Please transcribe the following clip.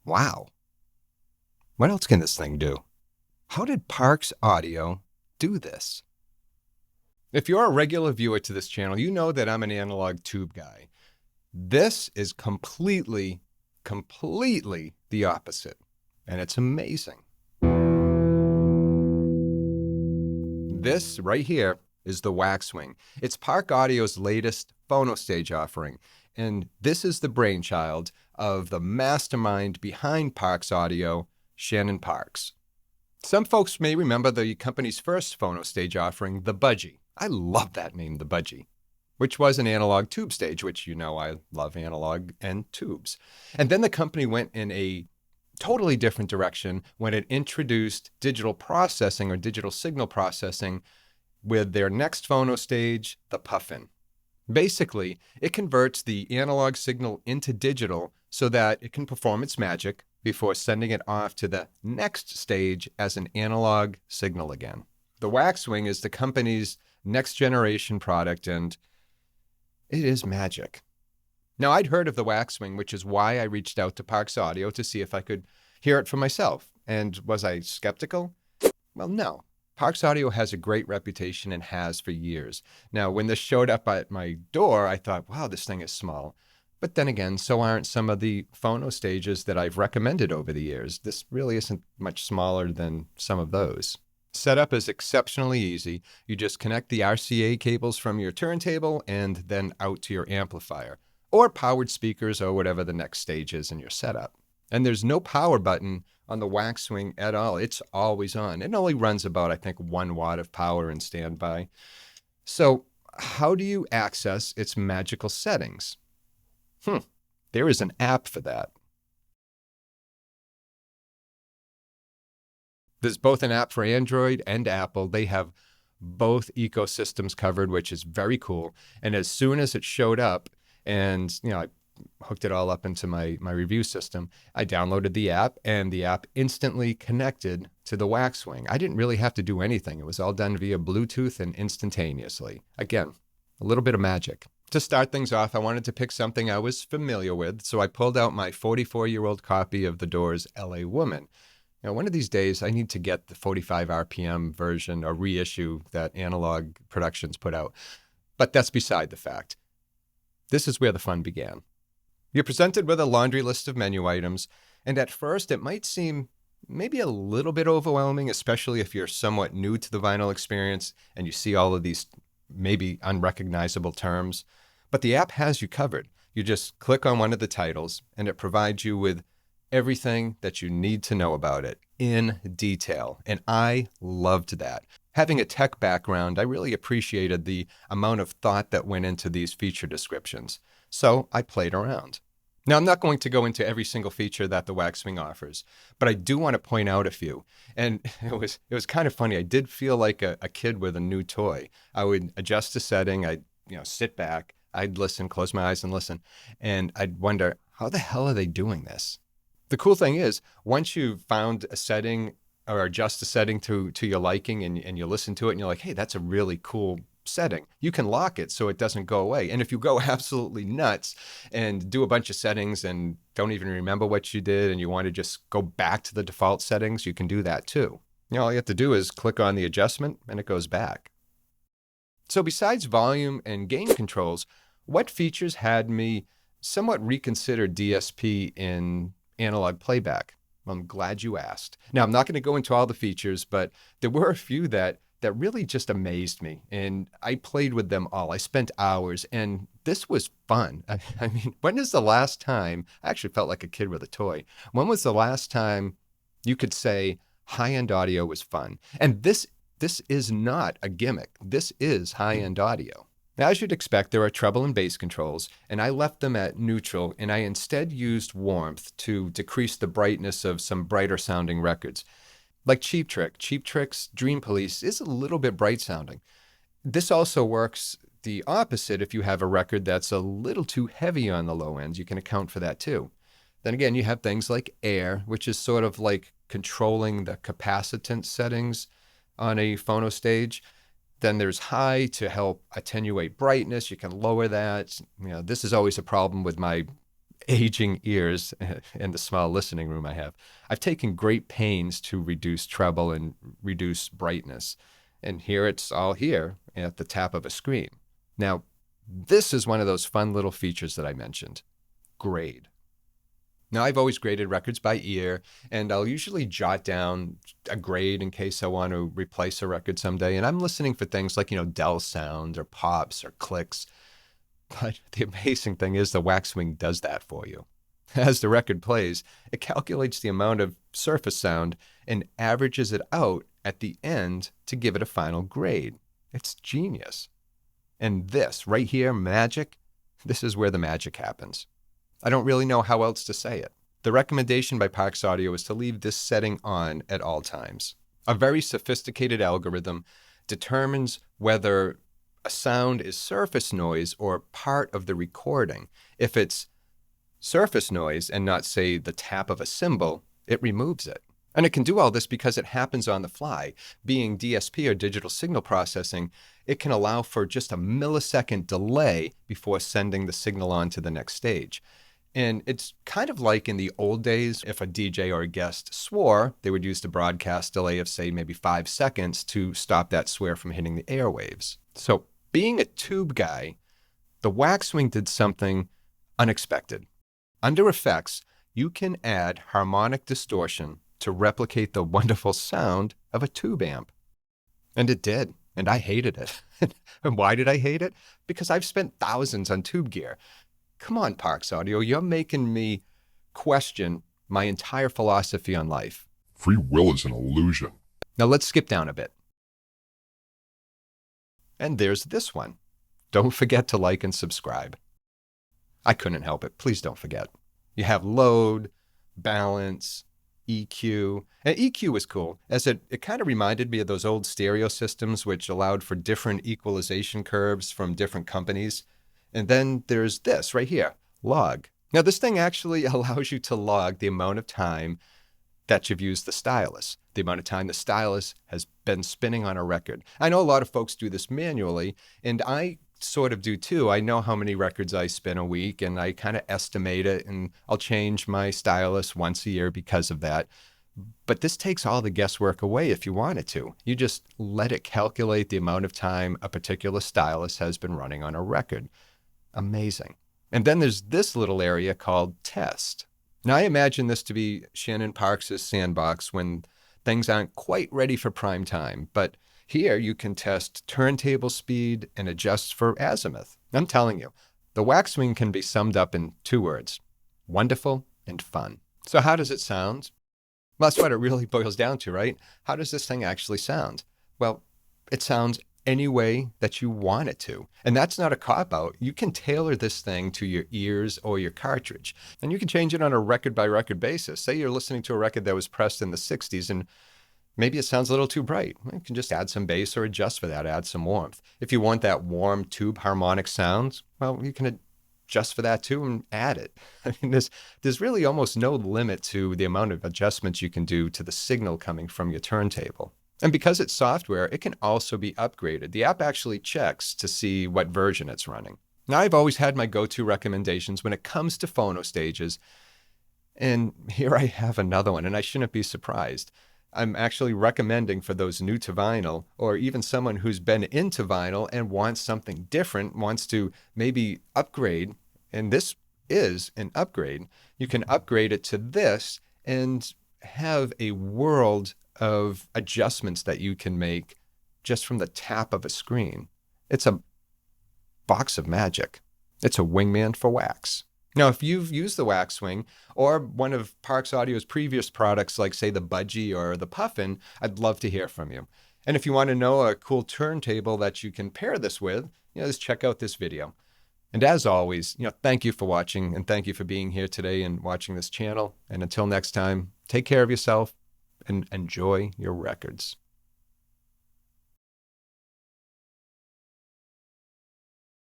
Wow. What else can this thing do? How did Parks Audio do this? If you're a regular viewer to this channel, you know that I'm an analog tube guy. This is completely the opposite. And it's amazing. This right here is the Waxwing. It's Park Audio's latest phono stage offering. And this is the brainchild of the mastermind behind Parks Audio, Shannon Parks. Some folks may remember the company's first phono stage offering, the Budgie. I love that name, the Budgie, which was an analog tube stage, which you know I love analog and tubes. And then the company went in a totally different direction when it introduced digital processing or digital signal processing with their next phono stage, the Puffin. Basically, it converts the analog signal into digital so that it can perform its magic before sending it off to the next stage as an analog signal again. The Waxwing is the company's next generation product, and it is magic. Now, I'd heard of the Waxwing, which is why I reached out to Parks Audio to see if I could hear it for myself. And was I skeptical? Well, no. Parks Audio has a great reputation and has for years. Now, when this showed up at my door, I thought, wow, this thing is small. But then again, so aren't some of the phono stages that I've recommended over the years. This really isn't much smaller than some of those. Setup is exceptionally easy. You just connect the RCA cables from your turntable and then out to your amplifier, or powered speakers, or whatever the next stage is in your setup. And there's no power button on the Waxwing at all. It's always on. It only runs about, I think, 1 watt of power in standby. So how do you access its magical settings? There is an app for that. There's both an app for Android and Apple. They have both ecosystems covered, which is very cool. And as soon as it showed up, and I hooked it all up into my review system, I downloaded the app, and the app instantly connected to the Waxwing. I didn't really have to do anything. It was all done via Bluetooth and instantaneously. Again, a little bit of magic. To start things off, I wanted to pick something I was familiar with, so I pulled out my 44-year-old copy of The Doors' L.A. Woman. One of these days, I need to get the 45 RPM version or reissue that Analog Productions put out. But that's beside the fact. This is where the fun began. You're presented with a laundry list of menu items, and at first it might seem maybe a little bit overwhelming, especially if you're somewhat new to the vinyl experience and you see all of these maybe unrecognizable terms. But the app has you covered. You just click on one of the titles, and it provides you with everything that you need to know about it in detail. And I loved that. Having a tech background, I really appreciated the amount of thought that went into these feature descriptions. So I played around. Now, I'm not going to go into every single feature that the Waxwing offers, but I do want to point out a few. And it was kind of funny. I did feel like a kid with a new toy. I would adjust the setting. I'd sit back. I'd listen, close my eyes and listen. And I'd wonder, how the hell are they doing this? The cool thing is, once you've found a setting or adjust a setting to your liking and you listen to it and you're like, hey, that's a really cool setting, you can lock it so it doesn't go away. And if you go absolutely nuts and do a bunch of settings and don't even remember what you did and you want to just go back to the default settings, you can do that too. All you have to do is click on the adjustment and it goes back. So besides volume and gain controls, what features had me somewhat reconsider DSP in analog playback? Well, I'm glad you asked. Now, I'm not going to go into all the features, but there were a few that really just amazed me, and I played with them all. I spent hours, and this was fun. I mean, when is the last time, I actually felt like a kid with a toy. When was the last time you could say high-end audio was fun? And this is not a gimmick. This is high-end audio. Now, as you'd expect, there are treble and bass controls, and I left them at neutral, and I instead used warmth to decrease the brightness of some brighter sounding records. Like Cheap Trick. Cheap Trick's Dream Police is a little bit bright sounding. This also works the opposite if you have a record that's a little too heavy on the low ends. You can account for that too. Then again, you have things like Air, which is sort of like controlling the capacitance settings on a phono stage. Then there's High to help attenuate brightness. You can lower that. This is always a problem with my aging ears and the small listening room I have, I've taken great pains to reduce treble and reduce brightness. And here it's all here at the tap of a screen. Now, this is one of those fun little features that I mentioned, grade. Now, I've always graded records by ear, and I'll usually jot down a grade in case I want to replace a record someday. And I'm listening for things like, Dell sounds or pops or clicks. But the amazing thing is the Waxwing does that for you. As the record plays, it calculates the amount of surface sound and averages it out at the end to give it a final grade. It's genius. And this right here, magic, this is where the magic happens. I don't really know how else to say it. The recommendation by Parks Audio is to leave this setting on at all times. A very sophisticated algorithm determines whether a sound is surface noise or part of the recording. If it's surface noise and not, say, the tap of a cymbal, it removes it. And it can do all this because it happens on the fly. Being DSP or digital signal processing, it can allow for just a millisecond delay before sending the signal on to the next stage. And it's kind of like in the old days, if a DJ or a guest swore, they would use the broadcast delay of, say, maybe 5 seconds to stop that swear from hitting the airwaves. So being a tube guy, the Waxwing did something unexpected. Under effects, you can add harmonic distortion to replicate the wonderful sound of a tube amp. And it did, and I hated it. And why did I hate it? Because I've spent thousands on tube gear. Come on, Parks Audio, you're making me question my entire philosophy on life. Free will is an illusion. Now let's skip down a bit. And there's this one. Don't forget to like and subscribe. I couldn't help it. Please don't forget. You have load, balance, EQ. And EQ was cool, as it kind of reminded me of those old stereo systems which allowed for different equalization curves from different companies. And then there's this right here, log. Now this thing actually allows you to log the amount of time that you've used the stylus, the amount of time the stylus has been spinning on a record. I know a lot of folks do this manually, and I sort of do too. I know how many records I spin a week, and I kind of estimate it, and I'll change my stylus once a year because of that. But this takes all the guesswork away if you wanted to. You just let it calculate the amount of time a particular stylus has been running on a record. Amazing. And then there's this little area called test. Now, I imagine this to be Shannon Parks' sandbox when things aren't quite ready for prime time. But here you can test turntable speed and adjust for azimuth. I'm telling you, the Waxwing can be summed up in 2 words: wonderful and fun. So how does it sound? Well, that's what it really boils down to, right? How does this thing actually sound? Well, it sounds any way that you want it to. And that's not a cop-out. You can tailor this thing to your ears or your cartridge. And you can change it on a record-by-record basis. Say you're listening to a record that was pressed in the 60s and maybe it sounds a little too bright. You can just add some bass or adjust for that, add some warmth. If you want that warm tube harmonic sound, well, you can adjust for that too and add it. I mean, there's really almost no limit to the amount of adjustments you can do to the signal coming from your turntable. And because it's software, it can also be upgraded. The app actually checks to see what version it's running. Now, I've always had my go-to recommendations when it comes to phono stages. And here I have another one, and I shouldn't be surprised. I'm actually recommending for those new to vinyl, or even someone who's been into vinyl and wants something different, wants to maybe upgrade, and this is an upgrade. You can upgrade it to this and have a world of adjustments that you can make just from the tap of a screen. It's a box of magic. It's a wingman for wax. Now, if you've used the Waxwing or one of Parks Audio's previous products, like say the Budgie or the Puffin, I'd love to hear from you. And if you want to know a cool turntable that you can pair this with, just check out this video. And as always, thank you for watching, and thank you for being here today and watching this channel. And until next time, take care of yourself and enjoy your records.